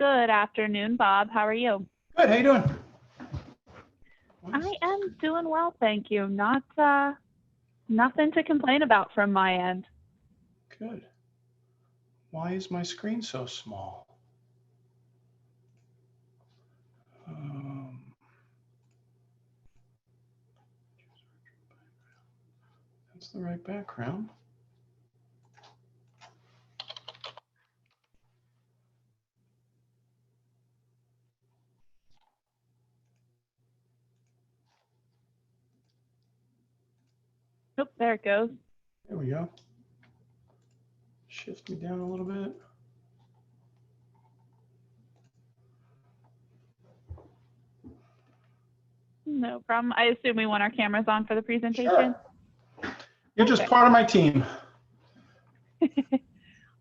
Good afternoon, Bob. How are you? Good. How you doing? I am doing well, thank you. Nothing to complain about from my end. Good. Why is my screen so small? That's the right background. Oh, there it goes. There we go. Shift me down a little bit. No problem. I assume we want our cameras on for the presentation. Sure. You're just Okay. part of my team.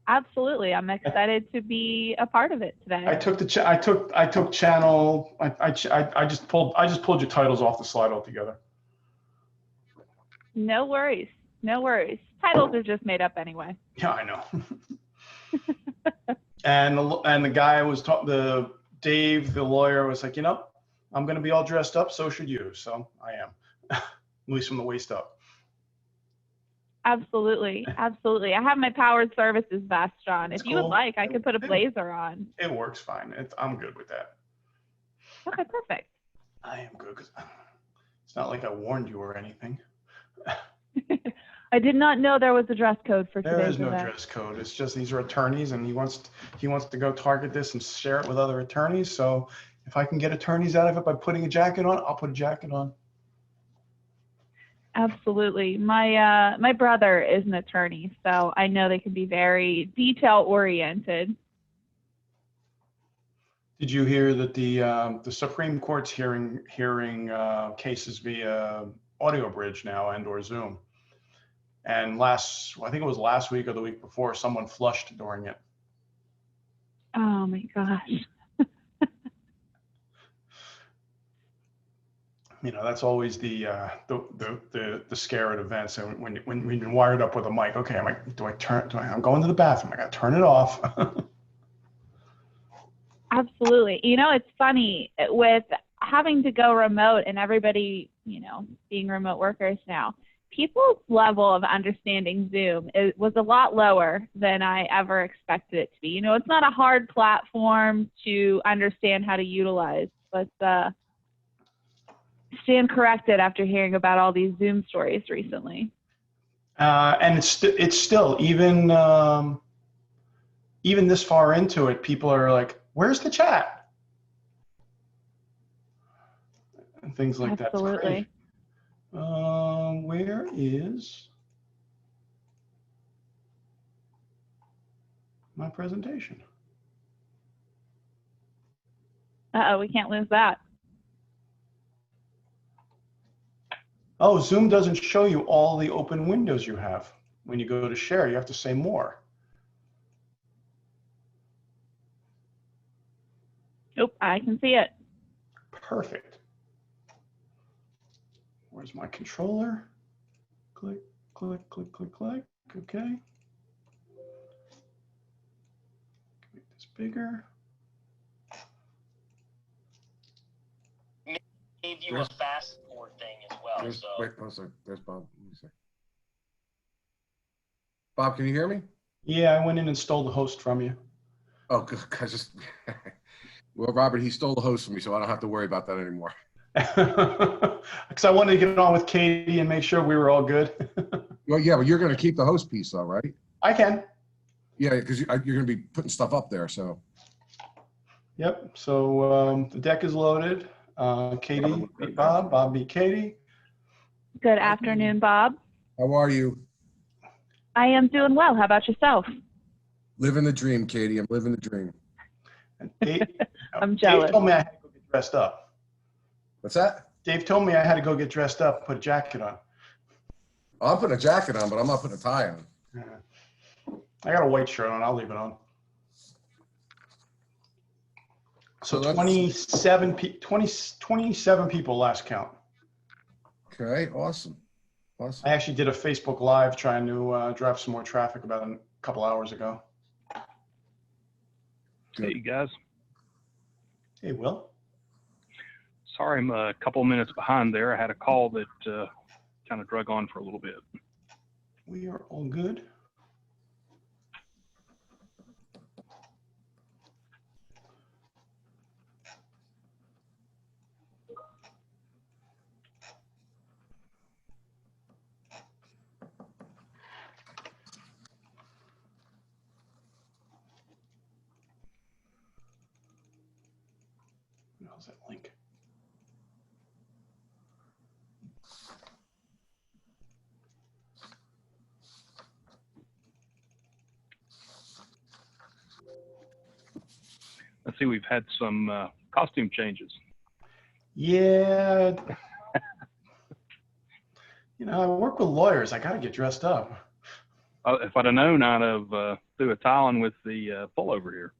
Absolutely. I'm excited to be a part of it today. I took channel. I just pulled your titles off the slide altogether. No worries. No worries. Titles are just made up anyway. Yeah, I know. and the guy was Dave, the lawyer, was like, I'm going to be all dressed up. So should you. So I am, at least from the waist up. Absolutely. Absolutely. I have my powered services vest, John. If you would Cool. like, I could put a blazer on. It works fine. I'm good with that. Okay, perfect. I am good because it's not like I warned you or anything. I did not know there was a dress code for today's event. There is no dress code. It's just these are attorneys, and he wants to go target this and share it with other attorneys. So if I can get attorneys out of it by putting a jacket on, I'll put a jacket on. Absolutely. My brother is an attorney, so I know they can be very detail oriented. Did you hear that the Supreme Court's hearing cases via audio bridge now and/or Zoom? And I think it was last week or the week before, someone flushed during it. Oh my gosh. That's always the scare at events. And when you're wired up with a mic, okay, I'm going to the bathroom. I got to turn it off. Absolutely. It's funny with having to go remote and everybody, being remote workers now, people's level of understanding Zoom was a lot lower than I ever expected it to be. It's not a hard platform to understand how to utilize, but stand corrected after hearing about all these Zoom stories recently. And it's still even this far into it, people are like, "Where's the chat?" And things like that. Absolutely. Where is my presentation? We can't lose that. Oh, Zoom doesn't show you all the open windows you have. When you go to share, you have to say more. Nope, I can see it. Perfect. Where's my controller? Click, click, click, click, click. Okay. Make this bigger. Gave you a fast forward thing as well. Wait, one second. There's Bob. Let me see. Bob, can you hear me? Yeah, I went in and stole the host from you. Oh, because well, Robert, he stole the host from me, so I don't have to worry about that anymore. Because I wanted to get on with Katie and make sure we were all good. Well, yeah, but you're going to keep the host piece, though, right? I can. Yeah, because you're going to be putting stuff up there, so. Yep. So the deck is loaded. Katie beat Bob. Bob beat Katie. Good afternoon, Bob. How are you? I am doing well. How about yourself? Living the dream, Katie. I'm living the dream. I'm jealous. Dave told me I had to go get dressed up. What's that? Dave told me I had to go get dressed up, put a jacket on. Oh, I'm putting a jacket on, but I'm not putting a tie on. I got a white shirt on. I'll leave it on. So 27 people last count. Okay, awesome. Awesome. I actually did a Facebook Live trying to drive some more traffic about a couple hours ago. Good. Hey, guys. Hey, Will. Sorry, I'm a couple of minutes behind there. I had a call that kind of drug on for a little bit. We are all good. How's that link? I see we've had some costume changes. Yeah. You know, I work with lawyers. I got to get dressed up. If I'd have known, I'd have threw a towel in with the pullover here.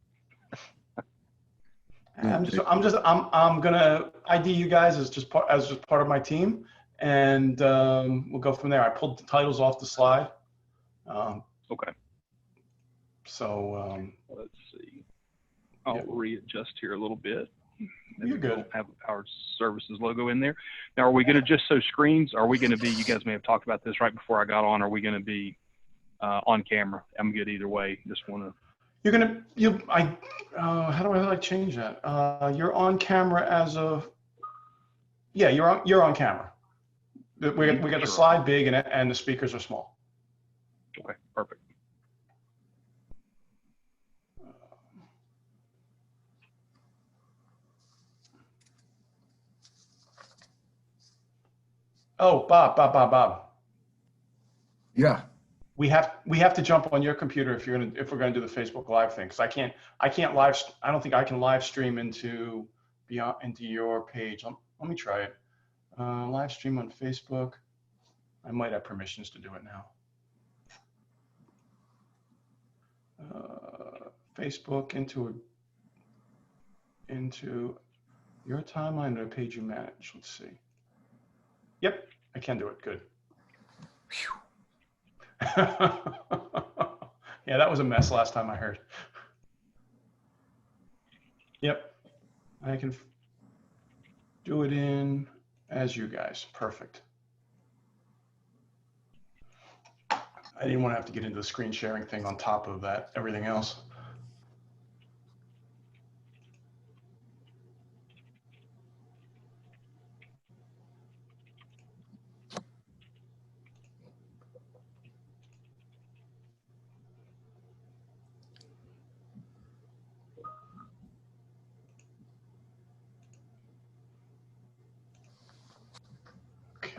I'm gonna ID you guys as just part of my team, and we'll go from there. I pulled the titles off the slide. Okay. So Let's see. I'll yeah. readjust here a little bit. You're good. Don't have the Power Services logo in there. Now, are we going to just show screens? Are we going to be? You guys may have talked about this right before I got on. Are we going to be on camera? I'm good either way. Just want to. You're gonna how do I like change that? You're on camera as of. Yeah, you're on camera. We got the slide big and the speakers are small. Okay, perfect. Oh, Bob. Yeah. We have to jump on your computer if we're gonna do the Facebook Live thing. Because I don't think I can live stream into your page. Let me try it. Live stream on Facebook. I might have permissions to do it now. Facebook into your timeline or a page you manage. Let's see. Yep, I can do it. Good. Yeah, that was a mess last time I heard. Yep, I can do it in as you guys. Perfect. I didn't want to have to get into the screen sharing thing on top of that, everything else.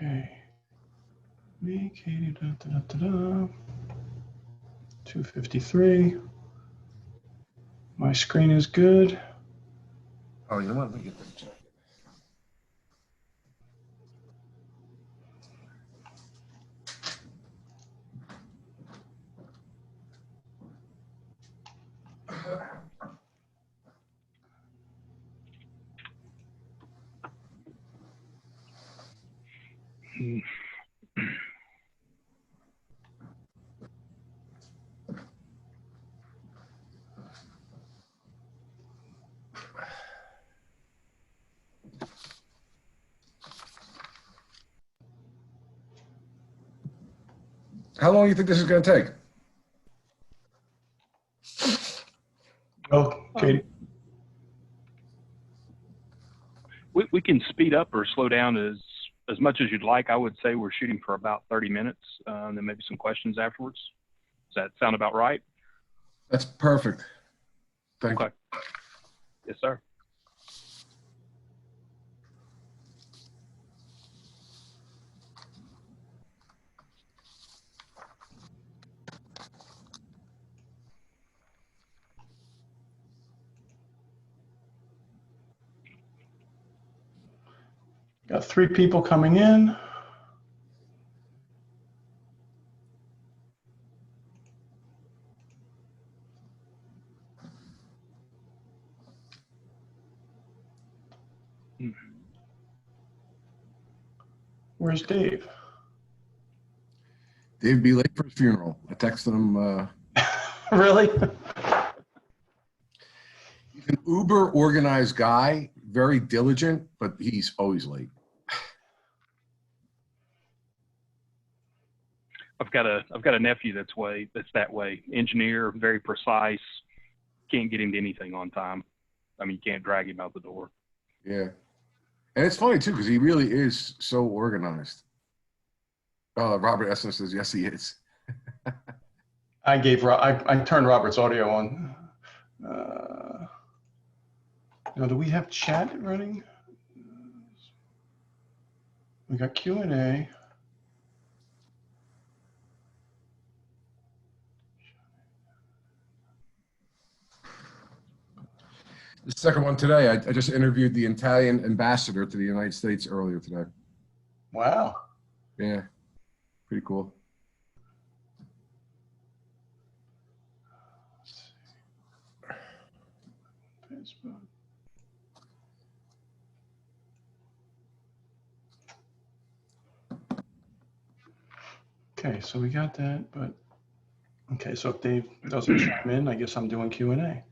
Okay. Me, Katie, 253. My screen is good. Oh, you know what? Let me get that check. How long do you think this is going to take? Oh, Katie. We can speed up or slow down as much as you'd like. I would say we're shooting for about 30 minutes, and then maybe some questions afterwards. Does that sound about right? That's perfect. Thank you. Yes, sir. Got 3 people coming in. Where's Dave? Dave be late for his funeral. I texted him. Really? He's an uber organized guy, very diligent, but he's always late. I've got a nephew that's that way. Engineer, very precise. Can't get him to anything on time. I mean, you can't drag him out the door. Yeah. And it's funny too, because he really is so organized. Robert Essen says, yes, he is. I turned Robert's audio on. Now, do we have chat running? We got Q&A. The second one today, I just interviewed the Italian ambassador to the United States earlier today. Wow. Yeah, pretty cool. Facebook. Okay, so we got that, but okay, so if Dave doesn't chime in, I guess I'm doing Q&A.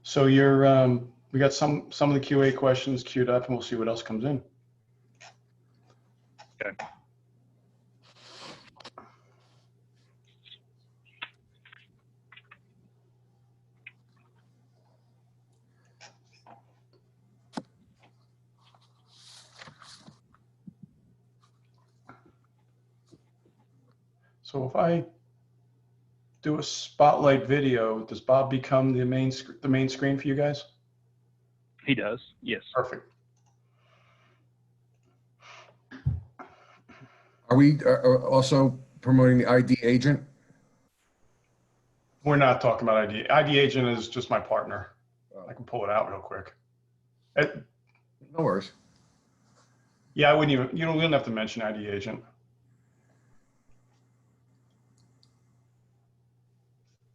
So we got some of the QA questions queued up, and we'll see what else comes in. Okay. So if I do a spotlight video, does Bob become the main screen for you guys? He does. Yes. Perfect. Are we also promoting the ID agent? We're not talking about ID. ID agent is just my partner. I can pull it out real quick. No worries. Yeah, I wouldn't even, we don't have to mention ID agent.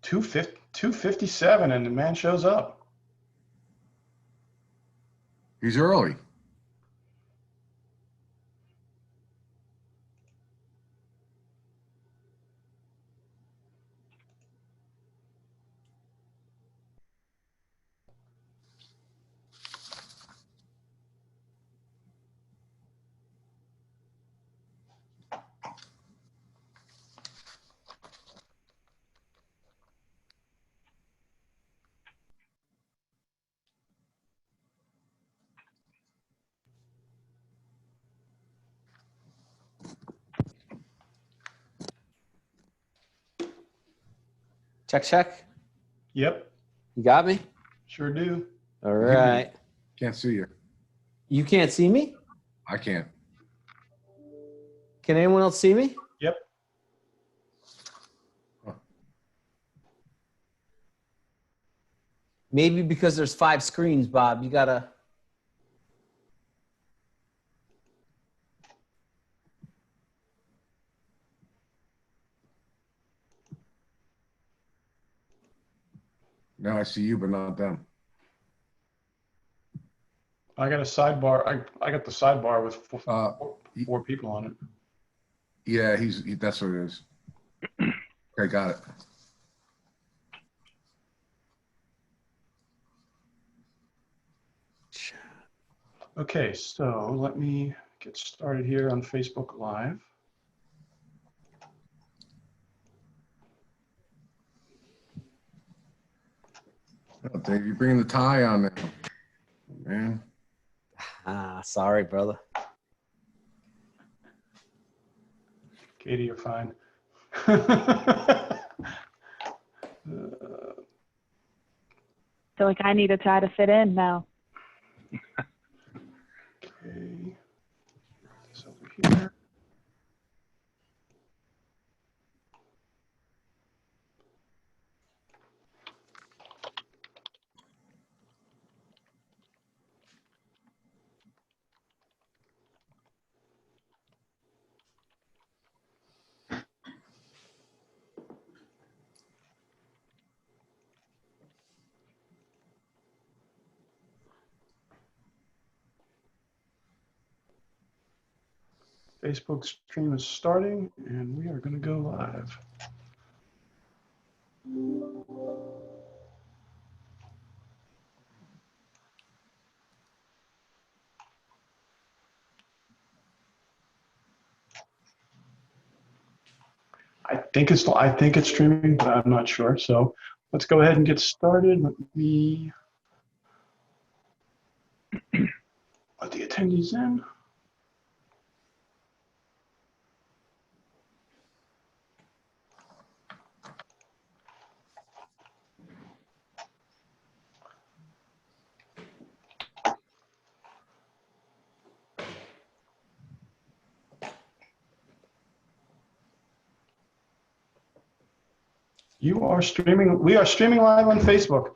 257 and the man shows up. He's early. Check, check. Yep, You got me? sure do. All right. Can't see you. You can't see me? I can't. Can anyone else see me? Yep. Maybe because there's 5 screens, Bob. You gotta. Now I see you, but not them. I got a sidebar. I got the sidebar with four people on it. Yeah, that's what it is. Okay, got it. Okay, so let me get started here on Facebook Live. Oh, Dave, you're bringing the tie on now, man. Sorry, brother. Katie, you're fine. feel like I need to try to fit in now. Okay. This over here. Facebook stream is starting, and we are going to go live. I think it's streaming, but I'm not sure. So let's go ahead and get started. Let me let the attendees in. You are streaming. We are streaming live on Facebook.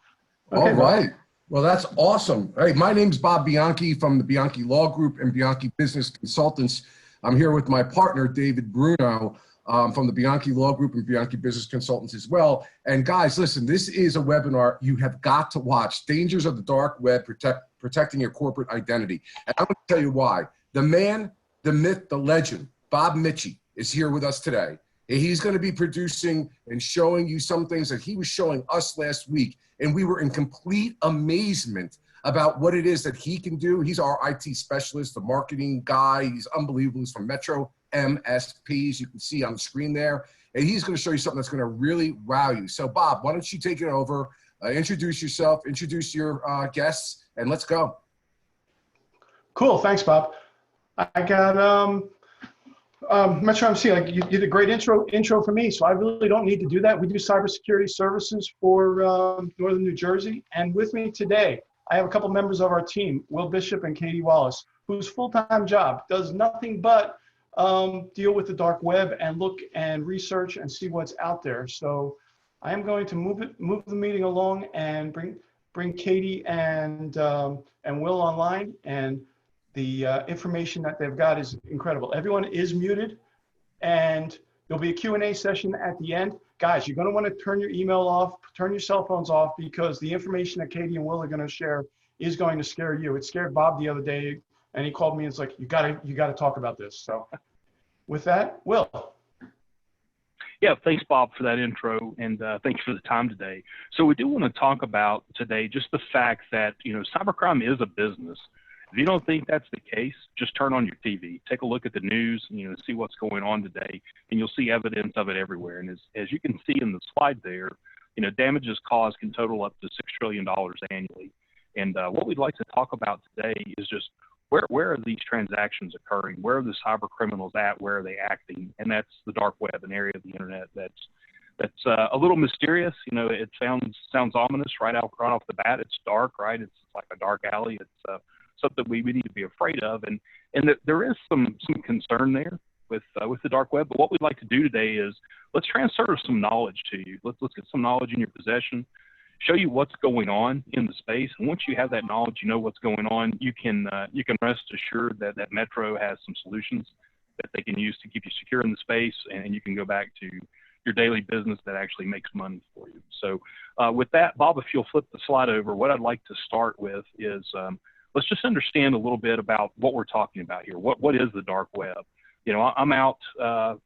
All Okay, right. Well, that's awesome. Hey, my name's Bob Bianchi from the Bianchi Law Group and Bianchi Business Consultants. I'm here with my partner, David Bruno, from the Bianchi Law Group and Bianchi Business Consultants as well. And guys, listen, this is a webinar you have got to watch. Dangers of the Dark Web, Protecting Your Corporate Identity. And I'm going to tell you why. The man, the myth, the legend, Bob Michie is here with us today. He's going to be producing and showing you some things that he was showing us last week. And we were in complete amazement about what it is that he can do. He's our IT specialist, the marketing guy. He's unbelievable. He's from Metro MSP, as you can see on the screen there. And he's going to show you something that's going to really wow you. So, Bob, why don't you take it over, introduce yourself, introduce your guests, and let's go. Cool. Thanks, Bob. I got Metro MC, like you did a great intro for me, so I really don't need to do that. We do cybersecurity services for Northern New Jersey, and with me today, I have a couple members of our team, Will Bishop and Katie Wallace, whose full-time job does nothing but deal with the dark web and look and research and see what's out there. So I am going to move the meeting along and bring Katie and Will online, and the information that they've got is incredible. Everyone is muted, and there'll be a Q&A session at the end. Guys, you're going to want to turn your email off, turn your cell phones off, because the information that Katie and Will are going to share is going to scare you. It scared Bob the other day, and he called me and it's like, you got to talk about this. So with that, Will. Yeah, thanks, Bob, for that intro, and thanks for the time today. So we do want to talk about today just the fact that, cybercrime is a business. If you don't think that's the case, just turn on your TV, take a look at the news, see what's going on today, and you'll see evidence of it everywhere. And as you can see in the slide there, damages caused can total up to $6 trillion annually. And what we'd like to talk about today is just where are these transactions occurring? Where are the cyber criminals at? Where are they acting? And that's the dark web, an area of the internet that's a little mysterious. It sounds ominous right off the bat. It's dark, right? It's like a dark alley. It's something we need to be afraid of, and there is some concern there with the dark web. But what we'd like to do today is let's transfer some knowledge to you. Let's get some knowledge in your possession, show you what's going on in the space, and once you have that knowledge, you know what's going on. You can rest assured that Metro has some solutions that they can use to keep you secure in the space, and you can go back to your daily business that actually makes money for you. So with that, Bob, if you'll flip the slide over, what I'd like to start with is let's just understand a little bit about what we're talking about here. What is the dark web? I'm out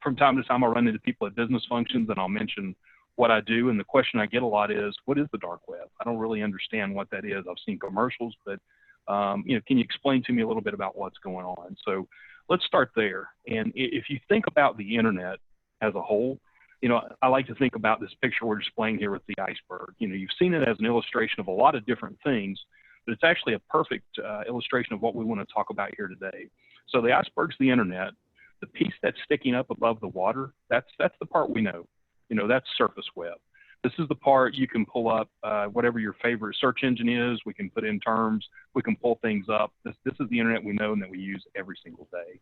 from time to time. I run into people at business functions, and I'll mention what I do. And the question I get a lot is, what is the dark web? I don't really understand what that is. I've seen commercials, but can you explain to me a little bit about what's going on? So let's start there. And if you think about the internet as a whole, I like to think about this picture we're displaying here with the iceberg. You've seen it as an illustration of a lot of different things, but it's actually a perfect illustration of what we want to talk about here today. So the iceberg's the internet. The piece that's sticking up above the water, that's the part we know. That's surface web. This is the part you can pull up whatever your favorite search engine is. We can put in terms. We can pull things up. This is the internet we know and that we use every single day.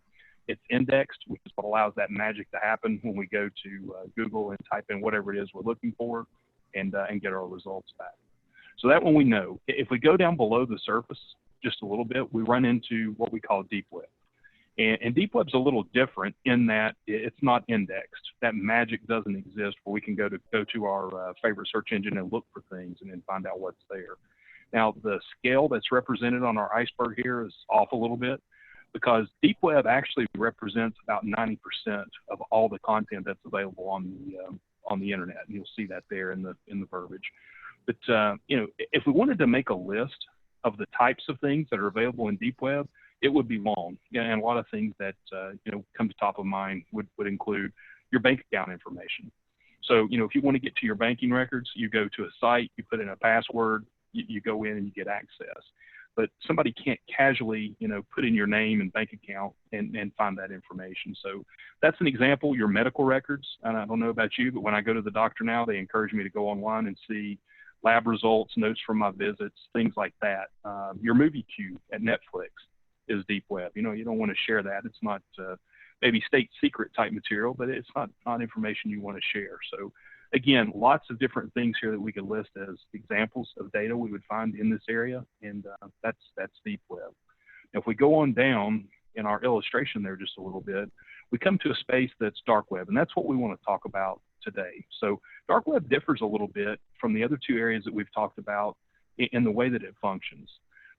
It's indexed, which is what allows that magic to happen when we go to Google and type in whatever it is we're looking for and get our results back. So that one we know. If we go down below the surface just a little bit, we run into what we call deep web. And deep web's a little different in that it's not indexed. That magic doesn't exist where we can go to our favorite search engine and look for things and then find out what's there. Now, the scale that's represented on our iceberg here is off a little bit. because deep web actually represents about 90% of all the content that's available on the internet. And you'll see that there in the verbiage. But if we wanted to make a list of the types of things that are available in deep web, it would be long. And a lot of things that come to top of mind would include your bank account information. So if you want to get to your banking records, you go to a site, you put in a password, you go in and you get access. But somebody can't casually, put in your name and bank account and find that information. So that's an example. Your medical records, and I don't know about you, but when I go to the doctor now, they encourage me to go online and see lab results, notes from my visits, things like that. Your movie queue at Netflix is deep web. You don't want to share that. It's not maybe state secret type material, but it's not information you want to share. So again, lots of different things here that we could list as examples of data we would find in this area, and that's deep web. Now, if we go on down in our illustration there just a little bit, we come to a space that's dark web, and that's what we want to talk about today. So dark web differs a little bit from the other two areas that we've talked about in the way that it functions.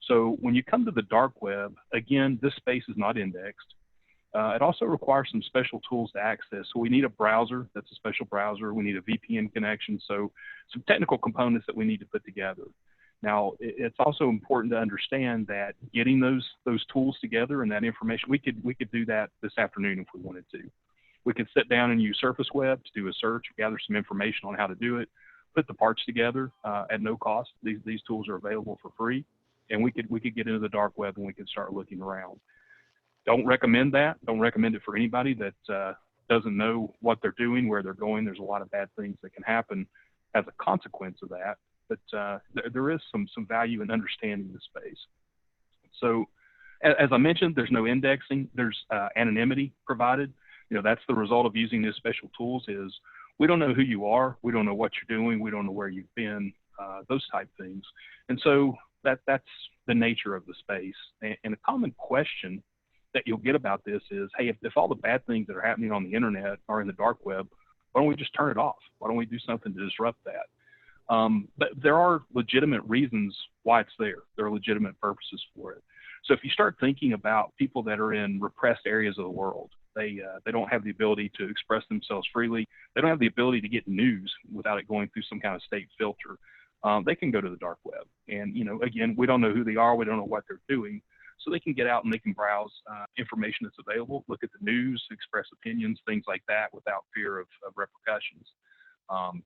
So when you come to the dark web, again, this space is not indexed. It also requires some special tools to access. So we need a browser, that's a special browser. We need a VPN connection. So some technical components that we need to put together. Now, it's also important to understand that getting those tools together and that information, we could do that this afternoon if we wanted to. We could sit down and use Surface Web to do a search, gather some information on how to do it, put the parts together at no cost. These tools are available for free, and we could get into the dark web and we could start looking around. Don't recommend that. Don't recommend it for anybody that doesn't know what they're doing, where they're going. There's a lot of bad things that can happen as a consequence of that. But there is some value in understanding the space. So as I mentioned, there's no indexing. There's anonymity provided. That's the result of using these special tools is we don't know who you are. We don't know what you're doing. We don't know where you've been, those type things. And so that's the nature of the space. And a common question that you'll get about this is, hey, if all the bad things that are happening on the internet are in the dark web, why don't we just turn it off? Why don't we do something to disrupt that? But there are legitimate reasons why it's there. There are legitimate purposes for it. So if you start thinking about people that are in repressed areas of the world, they don't have the ability to express themselves freely. They don't have the ability to get news without it going through some kind of state filter. They can go to the dark web. And, again, we don't know who they are. We don't know what they're doing. So they can get out and they can browse information that's available, look at the news, express opinions, things like that without fear of repercussions.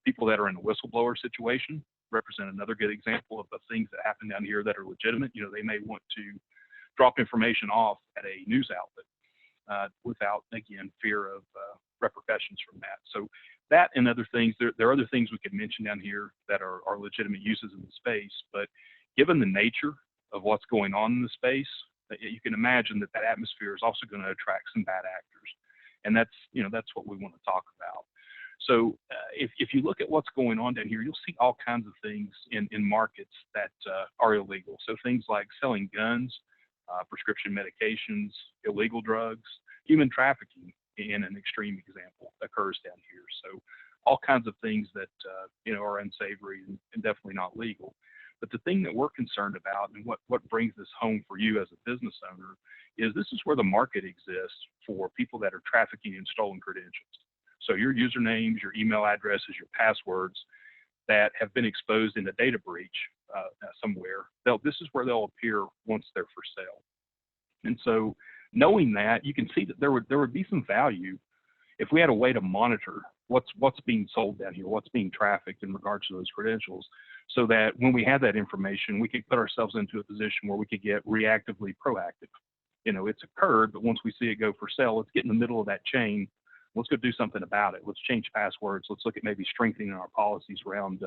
People that are in a whistleblower situation represent another good example of the things that happen down here that are legitimate. They may want to drop information off at a news outlet without, again, fear of repercussions from that. So that and other things, there are other things we could mention down here that are legitimate uses in the space, but given the nature of what's going on in the space, you can imagine that atmosphere is also going to attract some bad actors. And that's what we want to talk about. So if you look at what's going on down here, you'll see all kinds of things in markets that are illegal. So things like selling guns, prescription medications, illegal drugs, human trafficking in an extreme example occurs down here. So all kinds of things that are unsavory and definitely not legal. But the thing that we're concerned about and what brings this home for you as a business owner is this is where the market exists for people that are trafficking in stolen credentials. So your usernames, your email addresses, your passwords that have been exposed in a data breach somewhere, this is where they'll appear once they're for sale. And so knowing that, you can see that there would be some value if we had a way to monitor what's being sold down here, what's being trafficked in regards to those credentials, so that when we have that information, we could put ourselves into a position where we could get reactively proactive. It's occurred, but once we see it go for sale, let's get in the middle of that chain. Let's go do something about it. Let's change passwords. Let's look at maybe strengthening our policies around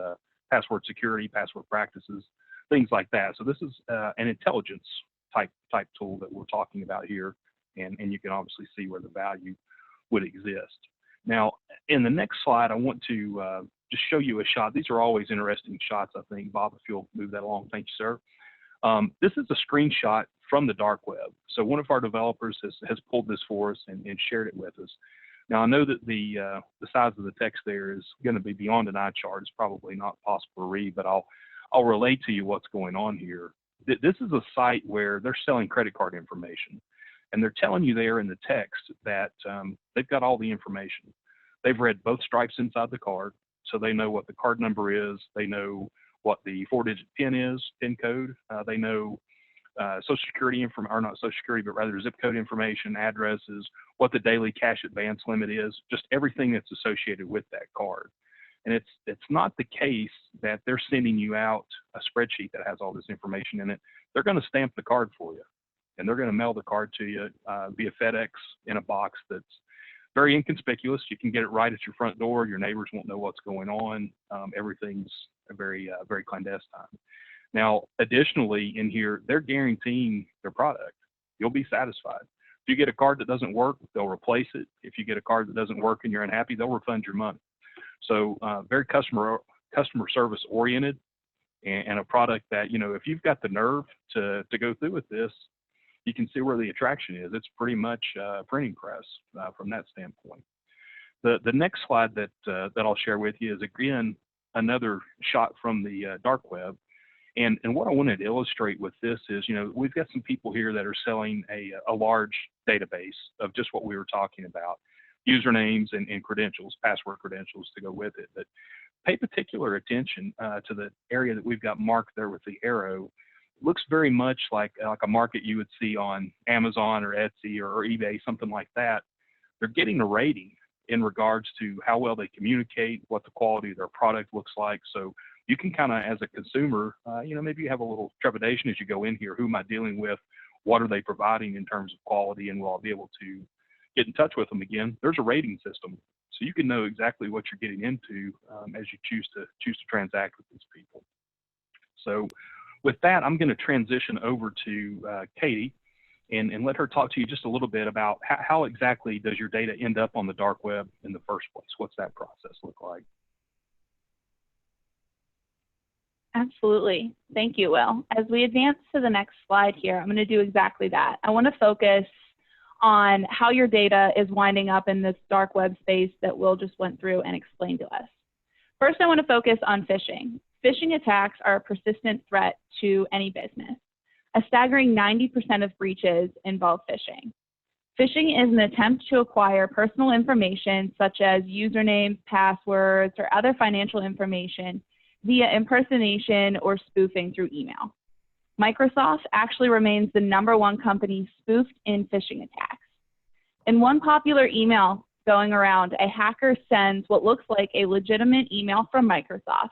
password security, password practices, things like that. So this is an intelligence type tool that we're talking about here, and you can obviously see where the value would exist. Now, in the next slide, I want to just show you a shot. These are always interesting shots, I think. Bob, if you'll move that along. Thank you, sir. This is a screenshot from the dark web. So one of our developers has pulled this for us and shared it with us. Now, I know that the size of the text there is going to be beyond an eye chart. It's probably not possible to read, but I'll relate to you what's going on here. This is a site where they're selling credit card information. And they're telling you there in the text that they've got all the information. They've read both stripes inside the card, so they know what the card number is. They know what the 4-digit PIN is, PIN code. They know Social Security information, or not Social Security, but rather zip code information, addresses, what the daily cash advance limit is, just everything that's associated with that card. And it's not the case that they're sending you out a spreadsheet that has all this information in it. They're going to stamp the card for you, and they're going to mail the card to you via FedEx in a box that's very inconspicuous. You can get it right at your front door. Your neighbors won't know what's going on. Everything's very clandestine. Now, additionally, in here, they're guaranteeing their product. You'll be satisfied. If you get a card that doesn't work, they'll replace it. If you get a card that doesn't work and you're unhappy, they'll refund your money. So very customer service oriented, and a product that, you know, if you've got the nerve to go through with this, you can see where the attraction is. It's pretty much a printing press from that standpoint. The next slide that I'll share with you is, again, another shot from the dark web. And what I wanted to illustrate with this is, you know, we've got some people here that are selling a large database of just what we were talking about, usernames and credentials, password credentials to go with it. But pay particular attention to the area that we've got marked there with the arrow. It looks very much like a market you would see on Amazon or Etsy or eBay, something like that. They're getting a rating in regards to how well they communicate, what the quality of their product looks like. So you can kind of, as a consumer, you know, maybe you have a little trepidation as you go in here. Who am I dealing with? What are they providing in terms of quality? And will I be able to get in touch with them again? There's a rating system, so you can know exactly what you're getting into as you choose to transact with these people. So with that, I'm going to transition over to Katie and let her talk to you just a little bit about how exactly does your data end up on the dark web in the first place? What's that process look like? Absolutely. Thank you, Will. As we advance to the next slide here, I'm going to do exactly that. I want to focus on how your data is winding up in this dark web space that Will just went through and explained to us. First, I want to focus on phishing. Phishing attacks are a persistent threat to any business. A staggering 90% of breaches involve phishing. Phishing is an attempt to acquire personal information such as usernames, passwords, or other financial information via impersonation or spoofing through email. Microsoft actually remains the #1 company spoofed in phishing attacks. In one popular email going around, a hacker sends what looks like a legitimate email from Microsoft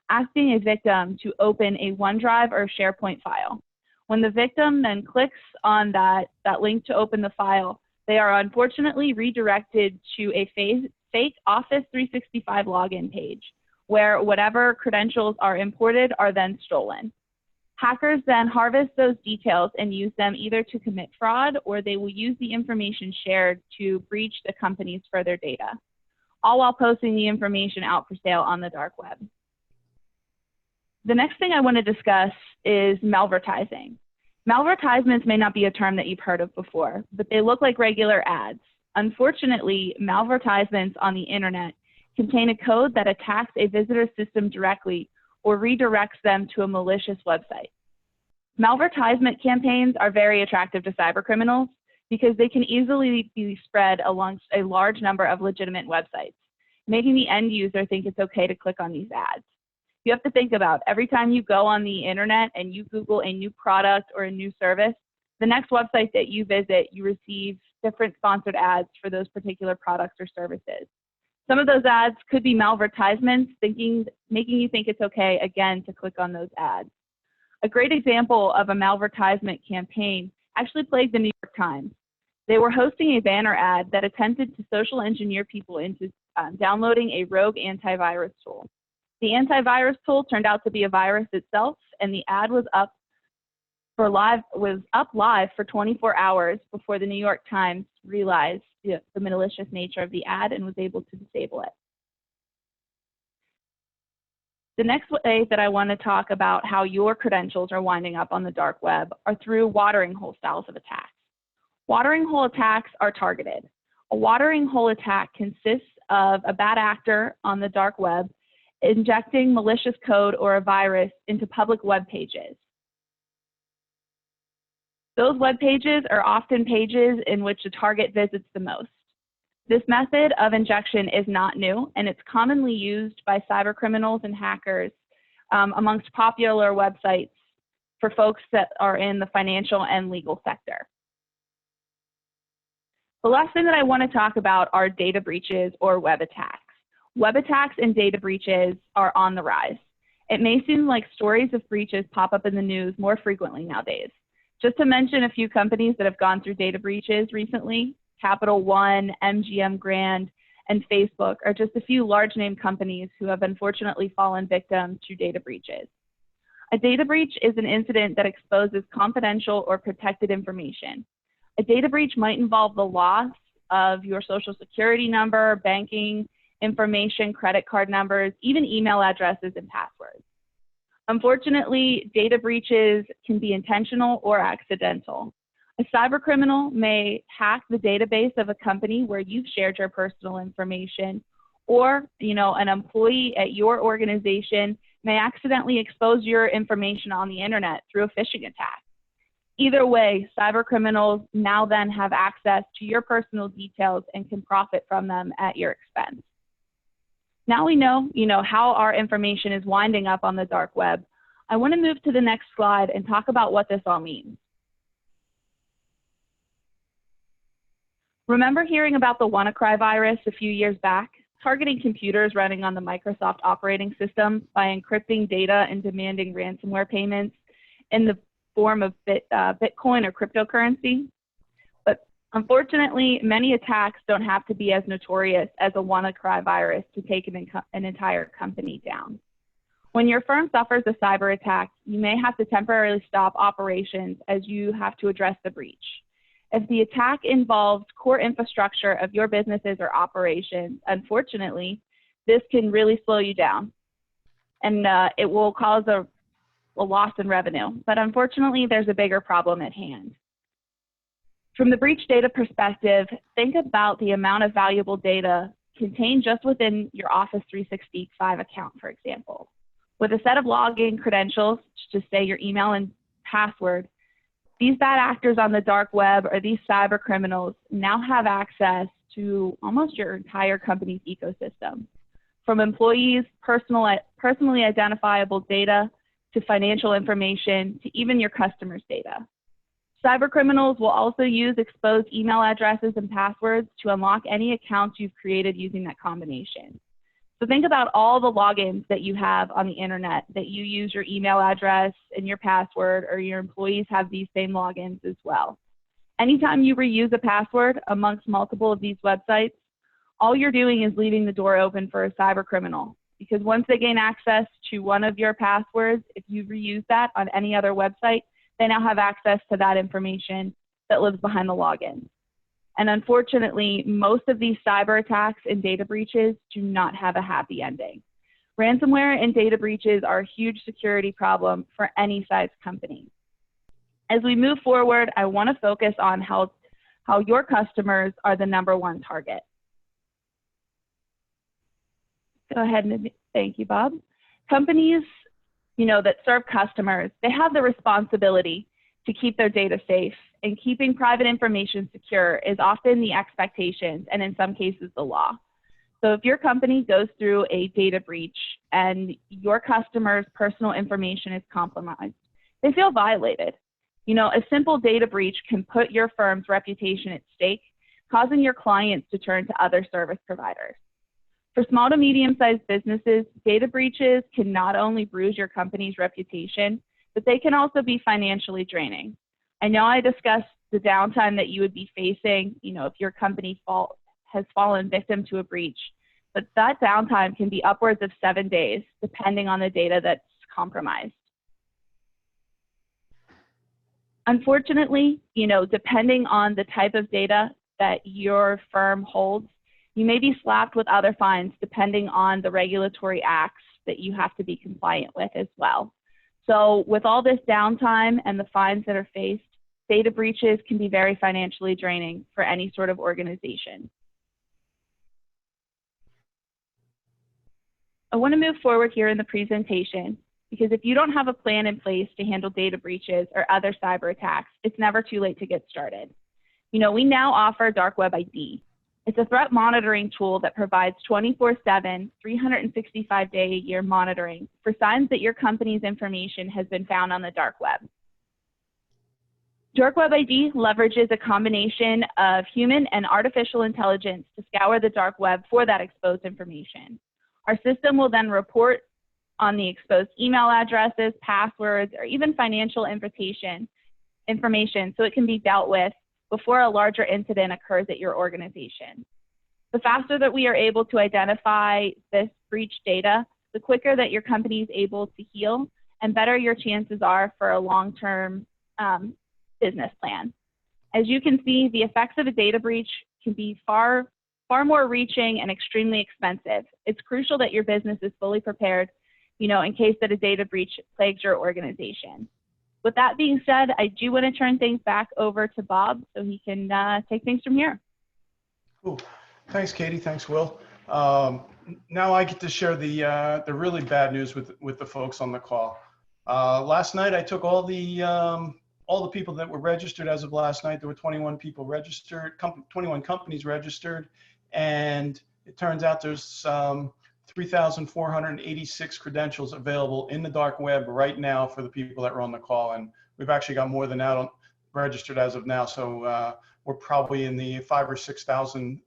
asking a victim to open a OneDrive or SharePoint file. When the victim then clicks on that link to open the file, they are unfortunately redirected to a fake Office 365 login page, where whatever credentials are imported are then stolen. Hackers then harvest those details and use them either to commit fraud, or they will use the information shared to breach the company's further data, all while posting the information out for sale on the dark web. The next thing I want to discuss is malvertising. Malvertisements may not be a term that you've heard of before, but they look like regular ads. Unfortunately, malvertisements on the internet contain a code that attacks a visitor's system directly or redirects them to a malicious website. Malvertisement campaigns are very attractive to cybercriminals because they can easily be spread amongst a large number of legitimate websites, making the end user think it's okay to click on these ads. You have to think about every time you go on the internet and you Google a new product or a new service, the next website that you visit, you receive different sponsored ads for those particular products or services. Some of those ads could be malvertisements, making you think it's okay, again, to click on those ads. A great example of a malvertisement campaign actually plagued the New York Times. They were hosting a banner ad that attempted to social engineer people into downloading a rogue antivirus tool. The antivirus tool turned out to be a virus itself, and the ad was up live for 24 hours before the New York Times realized the malicious nature of the ad and was able to disable it. The next way that I want to talk about how your credentials are winding up on the dark web are through watering hole styles of attacks. Watering hole attacks are targeted. A watering hole attack consists of a bad actor on the dark web injecting malicious code or a virus into public web pages. Those web pages are often pages in which the target visits the most. This method of injection is not new, and it's commonly used by cybercriminals and hackers amongst popular websites for folks that are in the financial and legal sector. The last thing that I want to talk about are data breaches or web attacks. Web attacks and data breaches are on the rise. It may seem like stories of breaches pop up in the news more frequently nowadays. Just to mention a few companies that have gone through data breaches recently, Capital One, MGM Grand, and Facebook are just a few large name companies who have unfortunately fallen victim to data breaches. A data breach is an incident that exposes confidential or protected information. A data breach might involve the loss of your social security number, banking information, credit card numbers, even email addresses and passwords. Unfortunately, data breaches can be intentional or accidental. A cybercriminal may hack the database of a company where you've shared your personal information, or an employee at your organization may accidentally expose your information on the internet through a phishing attack. Either way, cybercriminals now then have access to your personal details and can profit from them at your expense. Now we know, how our information is winding up on the dark web. I want to move to the next slide and talk about what this all means. Remember hearing about the WannaCry virus a few years back, targeting computers running on the Microsoft operating system by encrypting data and demanding ransomware payments in the form of Bitcoin or cryptocurrency? But unfortunately, many attacks don't have to be as notorious as a WannaCry virus to take an entire company down. When your firm suffers a cyber attack, you may have to temporarily stop operations as you have to address the breach. If the attack involves core infrastructure of your businesses or operations, unfortunately, this can really slow you down, and it will cause a loss in revenue. But unfortunately, there's a bigger problem at hand. From the breach data perspective, think about the amount of valuable data contained just within your Office 365 account, for example. With a set of login credentials, just say your email and password, these bad actors on the dark web or these cyber criminals now have access to almost your entire company's ecosystem. From employees, personally identifiable data, to financial information, to even your customers' data. Cyber criminals will also use exposed email addresses and passwords to unlock any accounts you've created using that combination. So think about all the logins that you have on the internet, that you use your email address and your password, or your employees have these same logins as well. Anytime you reuse a password amongst multiple of these websites, all you're doing is leaving the door open for a cyber criminal. Because once they gain access to one of your passwords, if you reuse that on any other website, they now have access to that information that lives behind the login. And unfortunately, most of these cyber attacks and data breaches do not have a happy ending. Ransomware and data breaches are a huge security problem for any size company. As we move forward, I want to focus on how your customers are the #1 target. Go ahead and thank you, Bob. Companies, that serve customers, they have the responsibility to keep their data safe, and keeping private information secure is often the expectations and in some cases the law. So if your company goes through a data breach and your customers' personal information is compromised, they feel violated. A simple data breach can put your firm's reputation at stake, causing your clients to turn to other service providers. For small to medium-sized businesses, data breaches can not only bruise your company's reputation, but they can also be financially draining. I know I discussed the downtime that you would be facing, if your company has fallen victim to a breach, but that downtime can be upwards of 7 days, depending on the data that's compromised. Unfortunately, depending on the type of data that your firm holds, you may be slapped with other fines depending on the regulatory acts that you have to be compliant with as well. So with all this downtime and the fines that are faced, data breaches can be very financially draining for any sort of organization. I want to move forward here in the presentation Because if you don't have a plan in place to handle data breaches or other cyber attacks, it's never too late to get started. You know, we now offer Dark Web ID. It's a threat monitoring tool that provides 24/7, 365-day-a-year monitoring for signs that your company's information has been found on the dark web. Dark Web ID leverages a combination of human and artificial intelligence to scour the dark web for that exposed information. Our system will then report on the exposed email addresses, passwords, or even financial information so it can be dealt with before a larger incident occurs at your organization. The faster that we are able to identify this breach data, the quicker that your company is able to heal, and better your chances are for a long-term business plan. As you can see, the effects of a data breach can be far more reaching and extremely expensive. It's crucial that your business is fully prepared, you know, in case that a data breach plagues your organization. With that being said, I do want to turn things back over to Bob so he can take things from here. Cool. Thanks, Katie. Thanks, Will. Now I get to share the really bad news with the folks on the call. Last night I took all the people that were registered as of last night. There were 21 people registered, 21 companies registered, and it turns out there's 3,486 credentials available in the dark web right now for the people that were on the call. And we've actually got more than that registered as of now. So we're probably in the 5,000 or 6,000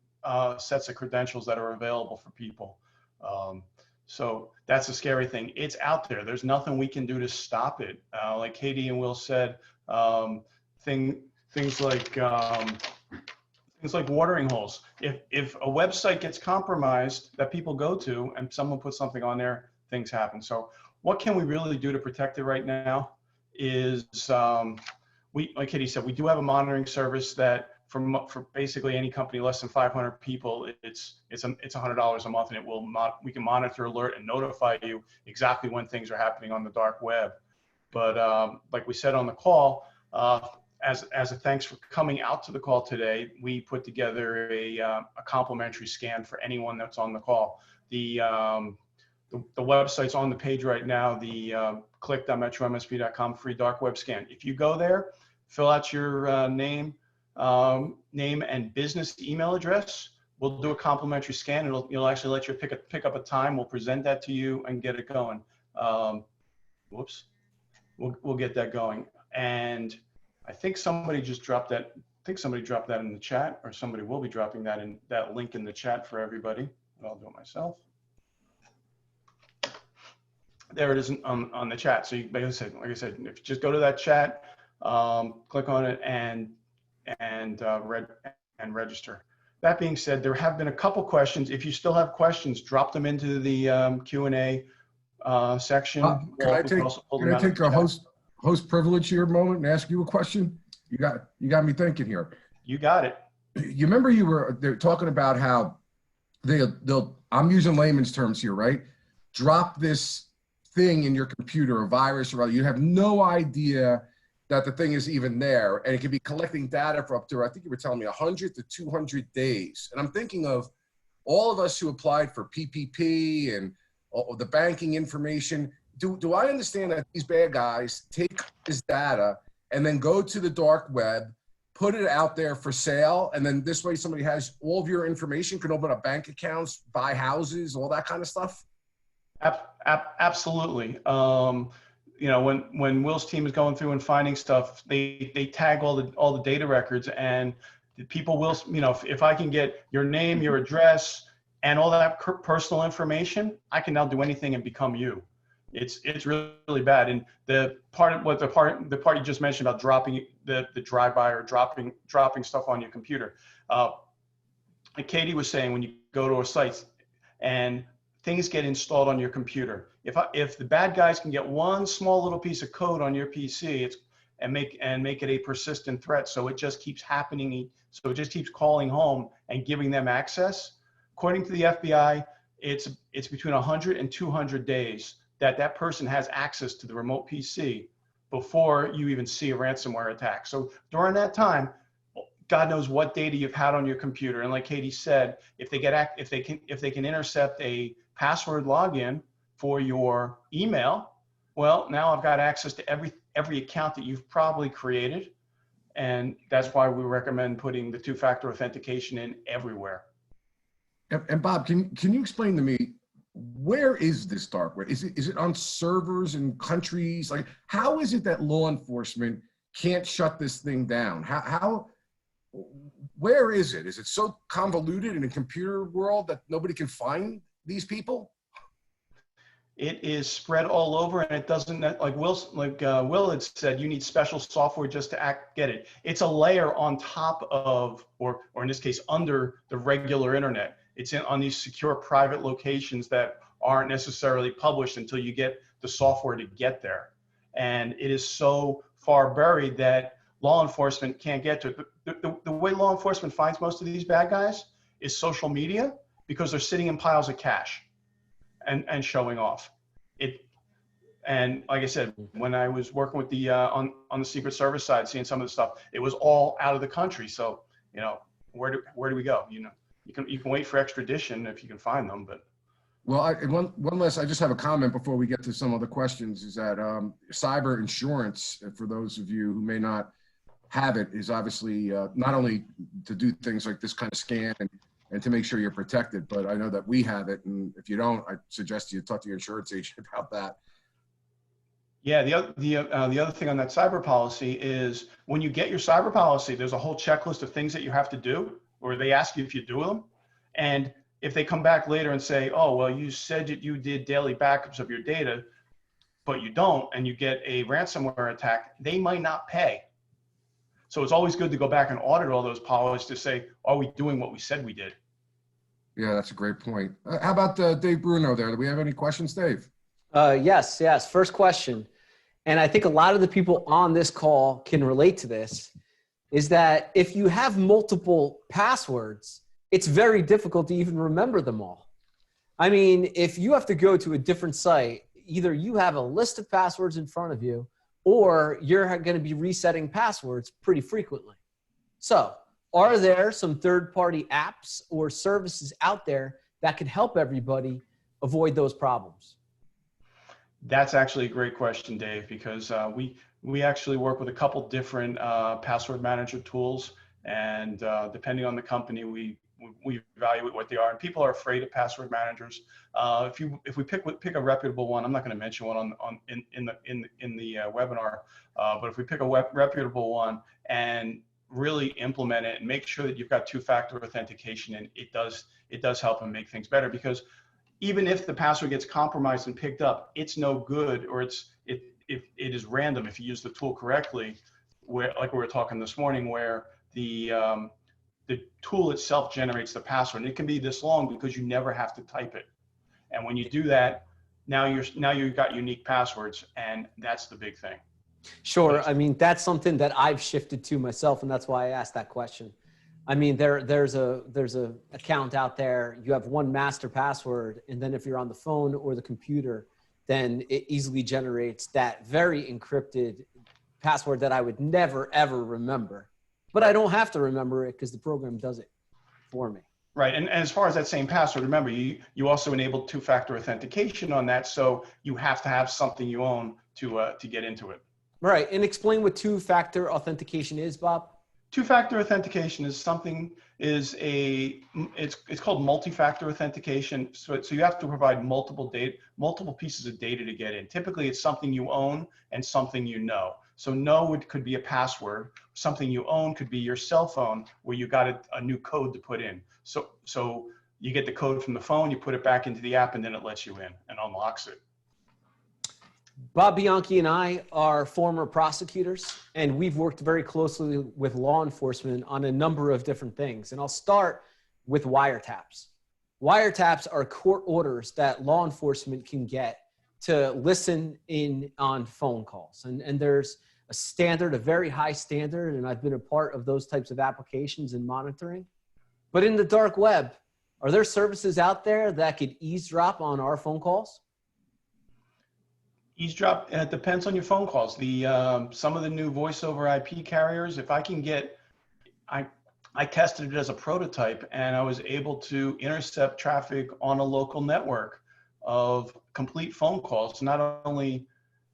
sets of credentials that are available for people. So that's a scary thing. It's out there. There's nothing we can do to stop it. Like Katie and Will said, things like watering holes. If a website gets compromised that people go to and someone puts something on there, things happen. So what can we really do to protect it right now is, like Katie said, we do have a monitoring service that for basically any company less than 500 people, it's $100 a month, and we can monitor, alert, and notify you exactly when things are happening on the dark web. But like we said on the call, as a thanks for coming out to the call today, we put together a complimentary scan for anyone that's on the call. The website's on the page right now, the click.metromsp.com free dark web scan. If you go there, fill out your name and business email address, we'll do a complimentary scan. You'll actually let you pick up a time. We'll present that to you and get it going. Whoops. We'll get that going. And I think somebody just dropped that. I think somebody dropped that in the chat, or somebody will be dropping that link in the chat for everybody. But I'll do it myself. There it is on the chat. So like I said, if you just go to that chat, click on it and register. That being said, there have been a couple questions. If you still have questions, drop them into the Q&A section. Can I take a host privilege here a moment and ask you a question? You got me thinking here. You got it. You remember they're talking about how they'll I'm using layman's terms here, right? Drop this thing in your computer, a virus or other. You have no idea that the thing is even there, and it can be collecting data for up to, I think you were telling me, 100 to 200 days. And I'm thinking of all of us who applied for PPP and the banking information. Do I understand that these bad guys take this data and then go to the dark web, put it out there for sale, and then this way somebody has all of your information, can open up bank accounts, buy houses, all that kind of stuff? Absolutely. You know, when Will's team is going through and finding stuff, they tag all the data records, and people will, you know, if I can get your name, your address, and all that personal information, I can now do anything and become you. It's really bad. And the part you just mentioned about dropping the drive-by or dropping stuff on your computer. Like Katie was saying, when you go to a site and things get installed on your computer, if the bad guys can get one small little piece of code on your PC, and make it a persistent threat, so it just keeps happening, so it just keeps calling home and giving them access. According to the FBI, it's between 100 and 200 days that person has access to the remote PC before you even see a ransomware attack. So during that time, God knows what data you've had on your computer. And like Katie said, if they can intercept a password login for your email, Well, now I've got access to every account that you've probably created. And that's why we recommend putting the two-factor authentication in everywhere. And Bob, can you explain to me, where is this dark web? Is it on servers in countries? Like, how is it that law enforcement can't shut this thing down? Where is it? Is it so convoluted in a computer world that nobody can find these people? It is spread all over, and it doesn't, like Will had said, you need special software just to get it. It's a layer on top of, or in this case, under the regular internet. It's on these secure private locations that aren't necessarily published until you get the software to get there. And it is so far buried that law enforcement can't get to it. The way law enforcement finds most of these bad guys is social media, because they're sitting in piles of cash and showing off it. And like I said, when I was working with the on the Secret Service side, seeing some of the stuff, it was all out of the country. So, you know, where do we go? You know, you can wait for extradition if you can find them, but. Well, one last, I just have a comment before we get to some other questions, is that cyber insurance, for those of you who may not have it, is obviously not only to do things like this kind of scan and to make sure you're protected, but I know that we have it. And if you don't, I suggest you talk to your insurance agent about that. Yeah, the other thing on that cyber policy is when you get your cyber policy, there's a whole checklist of things that you have to do, or they ask you if you do them. And if they come back later and say, oh, well, you said that you did daily backups of your data, but you don't, and you get a ransomware attack, they might not pay. So it's always good to go back and audit all those policies to say, are we doing what we said we did? Yeah, that's a great point. How about Dave Bruno there? Do we have any questions, Dave? Yes. First question. And I think a lot of the people on this call can relate to this, is that if you have multiple passwords, it's very difficult to even remember them all. I mean, if you have to go to a different site, either you have a list of passwords in front of you, or you're going to be resetting passwords pretty frequently. So, are there some third-party apps or services out there that can help everybody avoid those problems? That's actually a great question, Dave, because we actually work with a couple different password manager tools, and depending on the company, we evaluate what they are. And people are afraid of password managers. If we pick a reputable one, I'm not going to mention one in the webinar, but if we pick a reputable one and really implement it and make sure that you've got two-factor authentication, and it does help and make things better, because even if the password gets compromised and picked up, it's no good, or it is random if you use the tool correctly, where, like we were talking this morning, where the tool itself generates the password, and it can be this long because you never have to type it. And when you do that, now you've got unique passwords, and that's the big thing. Sure. I mean, that's something that I've shifted to myself, and that's why I asked that question. I mean, there's a account out there. You have one master password, and then if you're on the phone or the computer, then it easily generates that very encrypted password that I would never, ever remember. But I don't have to remember it because the program does it for me. Right, and as far as that same password, remember, you also enabled two-factor authentication on that, so you have to have something you own to get into it. Right, and explain what two-factor authentication is, Bob. Two-factor authentication is it's called multi-factor authentication. So you have to provide multiple pieces of data to get in. Typically, it's something you own and something you know. So could be a password. Something you own could be your cell phone, where you got a new code to put in. So you get the code from the phone, you put it back into the app, and then it lets you in and unlocks it. Bob Bianchi and I are former prosecutors, and we've worked very closely with law enforcement on a number of different things. And I'll start with wiretaps. Wiretaps are court orders that law enforcement can get to listen in on phone calls. And there's a standard, a very high standard, and I've been a part of those types of applications and monitoring. But in the dark web, are there services out there that could eavesdrop on our phone calls? Eavesdrop, and it depends on your phone calls. Some of the new voice over IP carriers, if I can get, I tested it as a prototype, and I was able to intercept traffic on a local network of complete phone calls. Not only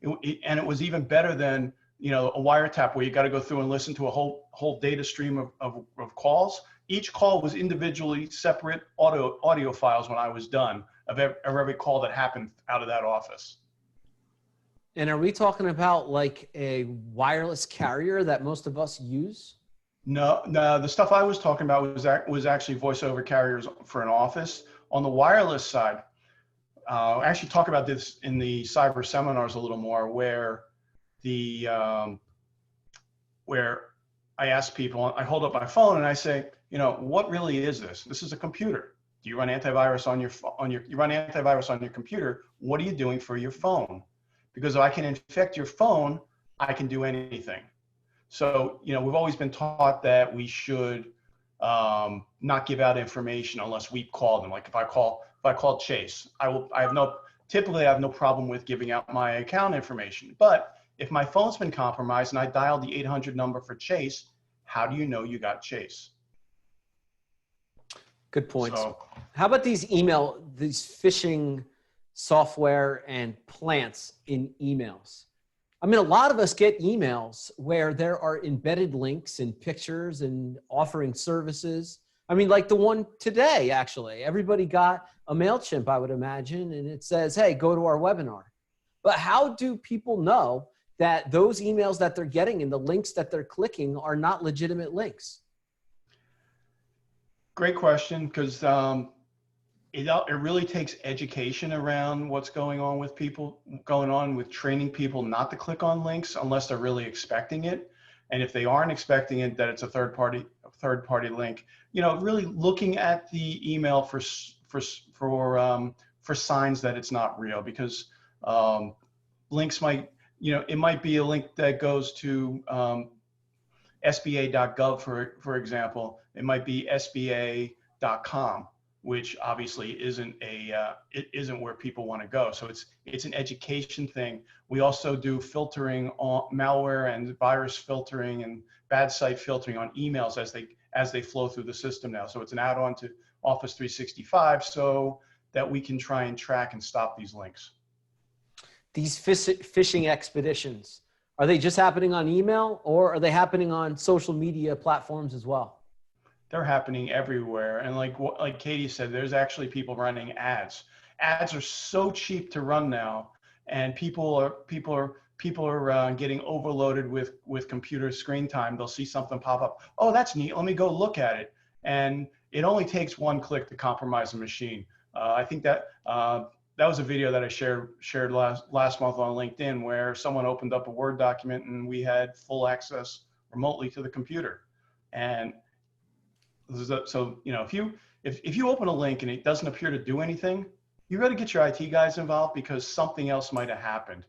And it was even better than, you know, a wiretap where you got to go through and listen to a whole data stream of calls. Each call was individually separate audio files when I was done of every call that happened out of that office. And are we talking about like a wireless carrier that most of us use? No, the stuff I was talking about was actually voice over carriers for an office. On the wireless side, I actually talk about this in the cyber seminars a little more, where where I ask people, I hold up my phone and I say, you know, what really is this? This is a computer. Do you run antivirus you run antivirus on your computer? What are you doing for your phone? Because if I can infect your phone, I can do anything. So, you know, we've always been taught that we should not give out information unless we call them. Like if I call Chase, typically I have no problem with giving out my account information. But if my phone's been compromised and I dialed the 800 number for Chase, how do you know you got Chase? Good point. So, how about these phishing software and plants in emails? I mean, a lot of us get emails where there are embedded links and pictures and offering services. I mean, like the one today, actually. Everybody got a MailChimp, I would imagine, and it says, hey, go to our webinar. But how do people know that those emails that they're getting and the links that they're clicking are not legitimate links? great question, because it really takes education around what's going on with training people not to click on links unless they're really expecting it. And if they aren't expecting it, that it's a third party link, really looking at the email for signs that it's not real, because links might, it might be a link that goes to SBA.gov, for example. It might be SBA.com, which obviously isn't where people want to go. So it's an education thing. We also do filtering on malware and virus filtering and bad site filtering on emails as they flow through the system now. So it's an add-on to Office 365 so that we can try and track and stop these links. These phishing expeditions, are they just happening on email, or are they happening on social media platforms as well? They're happening everywhere. And like Katie said, there's actually people running ads. Ads are so cheap to run now, and people are getting overloaded with computer screen time. They'll see something pop up. Oh, that's neat. Let me go look at it. And it only takes one click to compromise a machine. I think that that was a video that I shared last month on LinkedIn, where someone opened up a Word document and we had full access remotely to the computer. And so, if you open a link and it doesn't appear to do anything, you got to get your IT guys involved, because something else might have happened.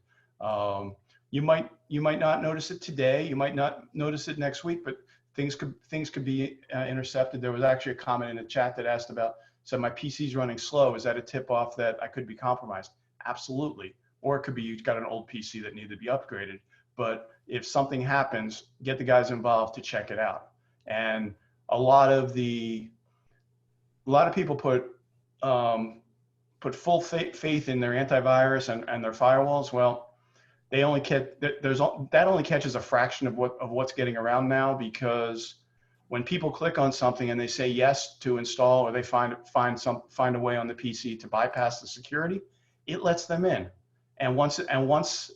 You might not notice it today. You might not notice it next week, but things could be intercepted. There was actually a comment in the chat that said my PC's running slow. Is that a tip off that I could be compromised? Absolutely. Or it could be you've got an old PC that needed to be upgraded. But if something happens, get the guys involved to check it out. And a lot of people put full faith in their antivirus and their firewalls. Well, that only catches a fraction of what's getting around now, because when people click on something and they say yes to install, or they find a way on the PC to bypass the security, it lets them in. And once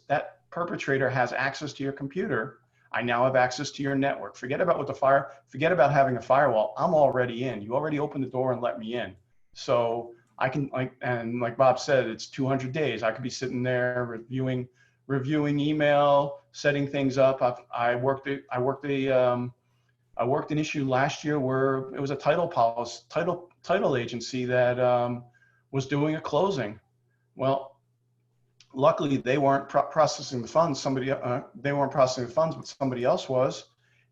that perpetrator has access to your computer, I now have access to your network. Forget about having a firewall. I'm already in. You already opened the door and let me in. So I can, like Bob said, it's 200 days. I could be sitting there reviewing email, setting things up. I worked an issue last year where it was a title agency that was doing a closing. Well, luckily they weren't processing the funds. They weren't processing the funds, but somebody else was,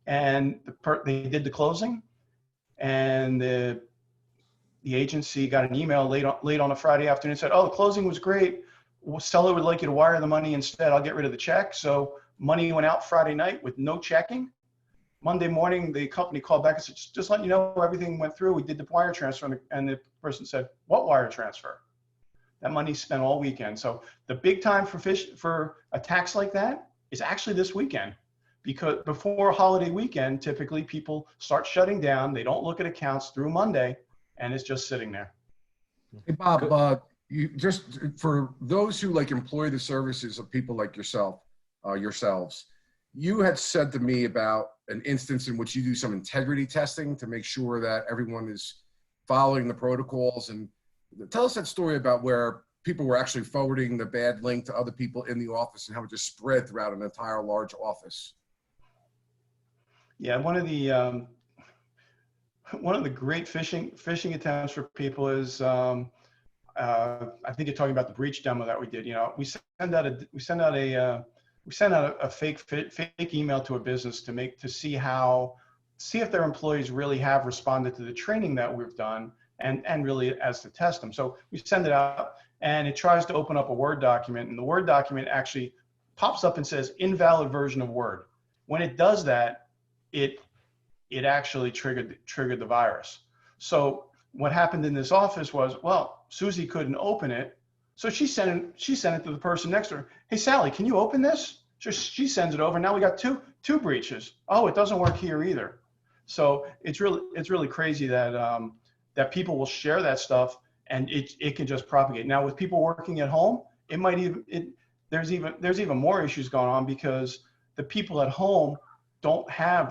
and they did the closing, and the agency got an email late on a Friday afternoon and said, "Oh, the closing was great. Seller would like you to wire the money instead. I'll get rid of the check." So money went out Friday night with no checking. Monday morning, the company called back and said, "Just letting you know, everything went through. We did the wire transfer." And the person said, "What wire transfer?" That money's spent all weekend. So the big time for attacks like that is actually this weekend, because before holiday weekend, typically people start shutting down. They don't look at accounts through Monday, and it's just sitting there. Hey, Bob, you just, for those who like employ the services of people like yourselves, you had said to me about an instance in which you do some integrity testing to make sure that everyone is following the protocols. And tell us that story about where people were actually forwarding the bad link to other people in the office and how it just spread throughout an entire large office. Yeah, one of the great phishing attempts for people is, I think you're talking about the breach demo that we did. You know, we send out a fake email to a business to see if their employees really have responded to the training that we've done, and really as to test them. So we send it out, and it tries to open up a Word document, and the Word document actually pops up and says invalid version of Word. When it does that, it actually triggered the virus. So what happened in this office was, well, Susie couldn't open it, so she sent it to the person next to her. Hey, Sally, can you open this? She sends it over. Now we got two breaches. Oh, it doesn't work here either. So it's really crazy that that people will share that stuff, and it can just propagate. Now with people working at home, it might there's even more issues going on, because the people at home don't have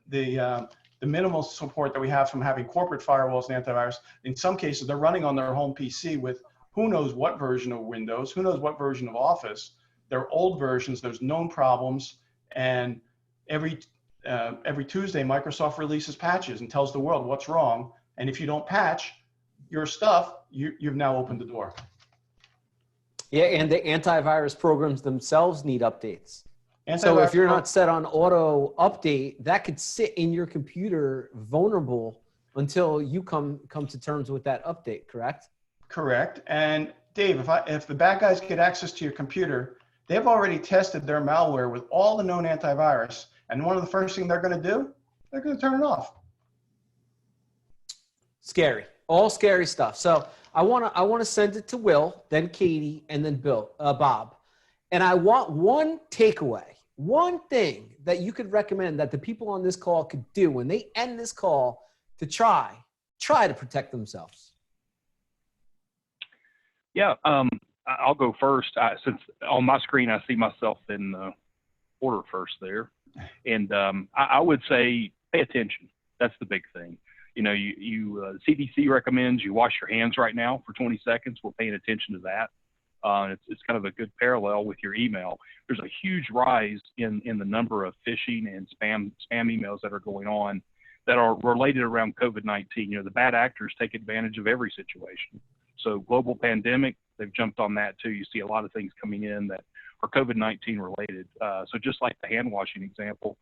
the minimal support that we have from having corporate firewalls and antivirus. In some cases, they're running on their home PC with who knows what version of Windows, who knows what version of Office. They're old versions, there's known problems, and every Tuesday, Microsoft releases patches and tells the world what's wrong. And if you don't patch your stuff, you've now opened the door. Yeah, and the antivirus programs themselves need updates. So if you're not set on auto update, that could sit in your computer vulnerable until you come to terms with that update, correct? Correct. And Dave, if the bad guys get access to your computer, they've already tested their malware with all the known antivirus. And one of the first things they're going to do, they're going to turn it off. Scary, all scary stuff. So I want to send it to Will, then Katie, and then Bob. And I want one takeaway, one thing that you could recommend that the people on this call could do when they end this call to try to protect themselves. Yeah, I'll go first. Since on my screen I see myself in order first there, and I would say pay attention. That's the big thing. You know, CDC recommends you wash your hands right now for 20 seconds. We're paying attention to that. It's kind of a good parallel with your email. There's a huge rise in the number of phishing and spam emails that are going on that are related around COVID-19. You know, the bad actors take advantage of every situation. So global pandemic, they've jumped on that too. You see a lot of things coming in that are COVID-19 related. So just like the hand washing example,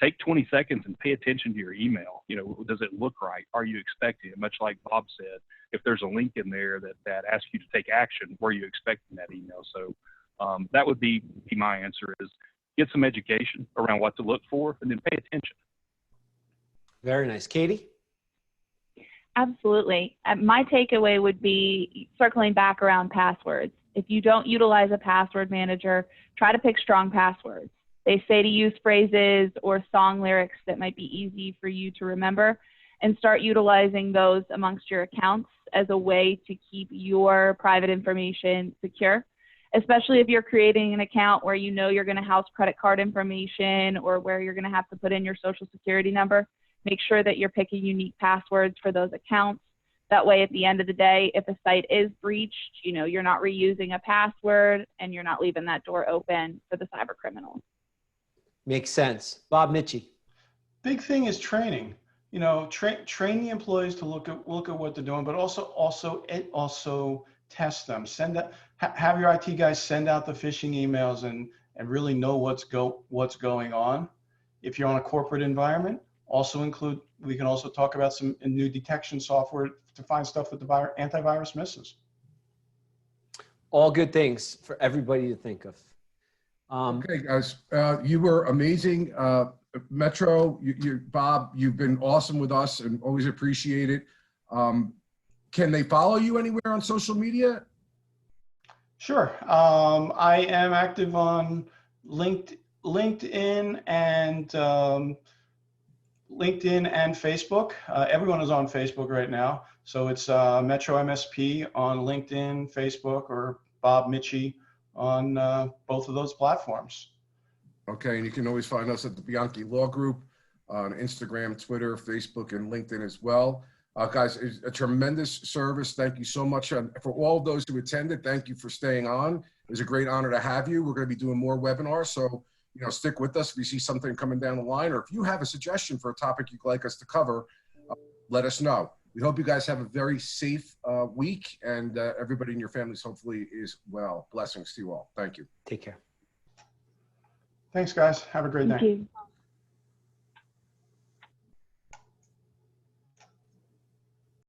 take 20 seconds and pay attention to your email. You know, does it look right? Are you expecting it? Much like Bob said, if there's a link in there that asks you to take action, were you expecting that email? So that would be my answer, is get some education around what to look for and then pay attention. Very nice. Katie? Absolutely. My takeaway would be circling back around passwords. If you don't utilize a password manager, try to pick strong passwords. They say to use phrases or song lyrics that might be easy for you to remember, and start utilizing those amongst your accounts as a way to keep your private information secure, especially if you're creating an account where you know you're going to house credit card information or where you're going to have to put in your social security number. Make sure that you're picking unique passwords for those accounts. That way, at the end of the day, if a site is breached, you know, you're not reusing a password and you're not leaving that door open for the cyber criminals. Makes sense. Bob Mitchie. Big thing is training. You know, train the employees to look at what they're doing, but also test them. Have your IT guys send out the phishing emails and really know what's going on. If you're on a corporate environment, we can also talk about some new detection software to find stuff that the antivirus misses. All good things for everybody to think of. Okay, guys, you were amazing. Metro, Bob, you've been awesome with us and always appreciate it. Can they follow you anywhere on social media? Sure. I am active on LinkedIn and Facebook. Everyone is on Facebook right now. So it's Metro MSP on LinkedIn, Facebook, or Bob Mitchie on both of those platforms. Okay, and you can always find us at the Bianchi Law Group on Instagram, Twitter, Facebook, and LinkedIn as well. Guys, it's a tremendous service. Thank you so much. For all of those who attended, thank you for staying on. It was a great honor to have you. We're going to be doing more webinars, so stick with us if you see something coming down the line, or if you have a suggestion for a topic you'd like us to cover, let us know. We hope you guys have a very safe week, and everybody in your families hopefully is well. Blessings to you all. Thank you. Take care. Thanks, guys. Have a great Thank day. you.